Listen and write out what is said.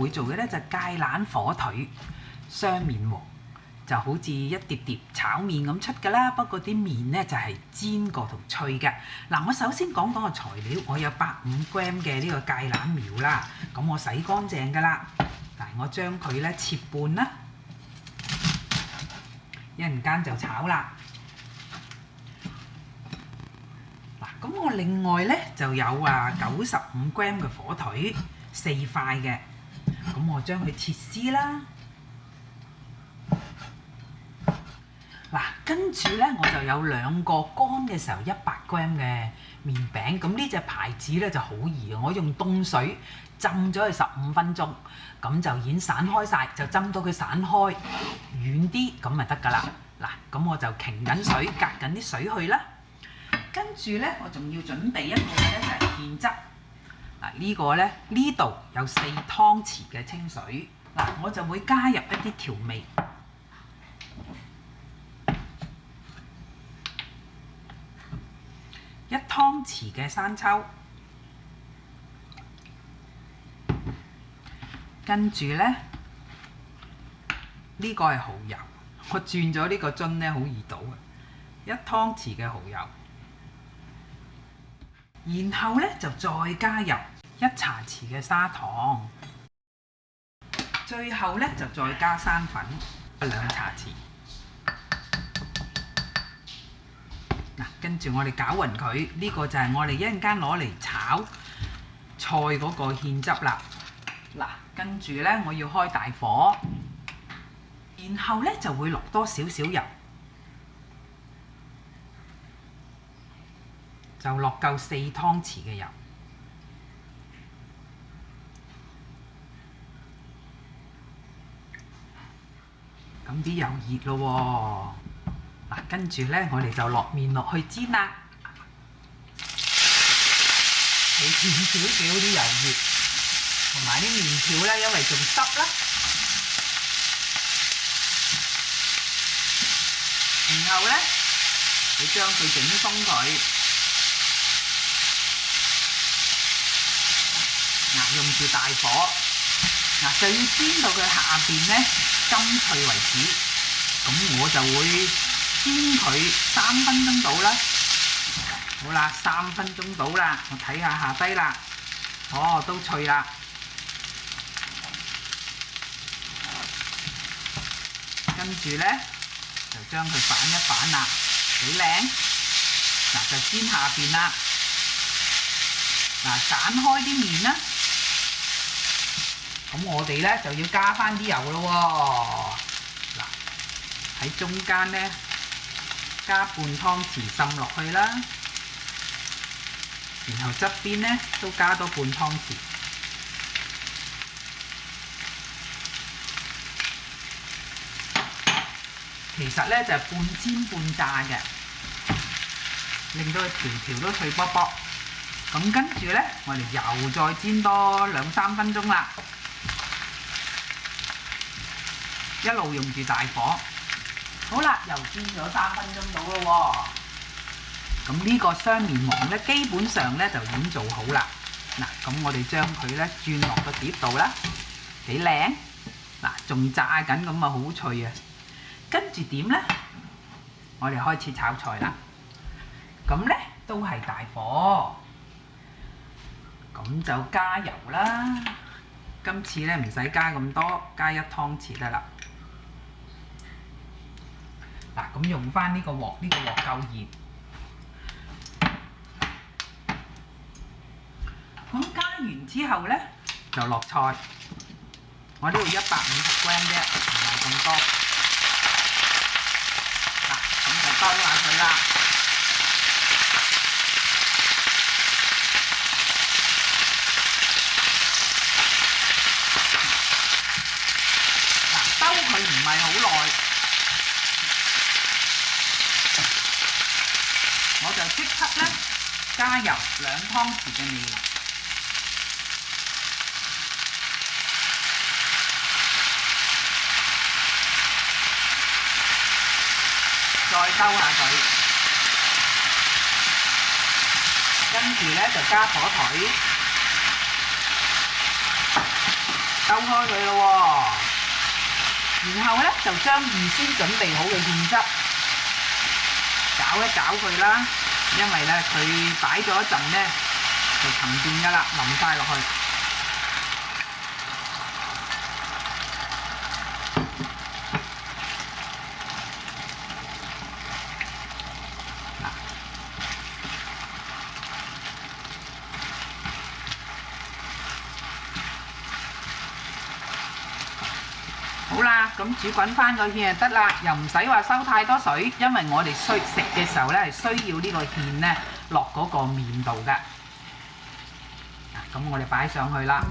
會做嘅咧就芥蘭火腿雙面鑊，就好似一碟碟炒麵咁出㗎啦。不過啲麵咧就係煎過同脆嘅。嗱，我首先講講個材料，我有150g 嘅呢個芥蘭苗啦。咁我洗乾淨㗎啦。嗱，我將佢咧切半啦，一陣間就炒啦。嗱，咁我另外咧就有95g 嘅火腿，4塊嘅。咁我將佢切絲啦。嗱，跟住咧我就有2個乾嘅時候100g 嘅麵餅。咁呢隻牌子咧就好易，我用凍水浸咗佢15分鐘，咁就已經散開晒，就浸到佢散開軟啲，咁咪得㗎啦。嗱，咁我就擎緊水，隔緊啲水去啦。跟住咧，我仲要準備一個咧就係芡汁。嗱，呢個咧呢度有4湯匙嘅清水。嗱，我就會加入一啲調味。1湯匙嘅生抽，跟住咧呢個係蠔油，我轉咗呢個樽咧好易倒嘅，1湯匙嘅蠔油，然後咧就再加入1茶匙嘅砂糖，最後咧就再加生粉2茶匙。跟住我哋攪勻佢，呢個就係我哋一陣間攞嚟炒菜嗰個芡汁啦。嗱，跟住咧我要開大火，然後咧就會落多少少油，就落夠4湯匙嘅油。咁啲油熱咯喎。嗱，跟住咧，我哋就落麵落去煎啦。你見少少啲油熱，同埋啲麵條咧，因為仲濕啦。然後咧，你將佢整鬆佢。嗱，用住大火，嗱就要煎到佢下邊咧金脆為止。咁我就會煎佢3分鐘到啦。好啦，3分鐘到啦，我睇下下低啦。哦，都脆啦。跟住咧就將佢反一反啦，幾靚。嗱，就煎下邊啦。嗱，散開啲麵啦。咁我哋咧就要加翻啲油咯喎。嗱，喺中間咧加半湯匙滲落去啦，然後側邊咧都加多半湯匙。其實咧就係半煎半炸嘅，令到佢條條都脆卜卜。咁跟住咧，我哋又再煎多2-3分鐘啦，一路用住大火。好啦，又煎咗3分鐘到咯喎。咁呢個雙面黃咧，基本上咧就已經做好啦。嗱，咁我哋將佢咧轉落個碟度啦，幾靚。嗱，仲炸緊咁啊，好脆啊！跟住點咧？我哋開始炒菜啦。咁咧都係大火，咁就加油啦。今次咧唔使加咁多，加1湯匙得啦。嗱，咁用翻呢個鑊，呢個鑊夠熱。咁加完之後咧，就落菜。我呢度150g 啫，唔係咁多。嗱，咁就兜下佢啦。嗱，兜佢唔係好耐。我就即刻咧加入2湯匙嘅味淋，再兜下佢，跟住咧就加火腿，兜開佢咯喎。然後咧就將預先準備好嘅芡汁攪一攪佢啦，因為咧佢擺咗一陣咧就沉澱㗎啦，淋晒落去。好啦，咁煮滾翻個芡就得啦，又唔使話收太多水，因為我哋食嘅時候咧係需要呢個芡咧落嗰個麵度嘅。咁我哋擺上去啦。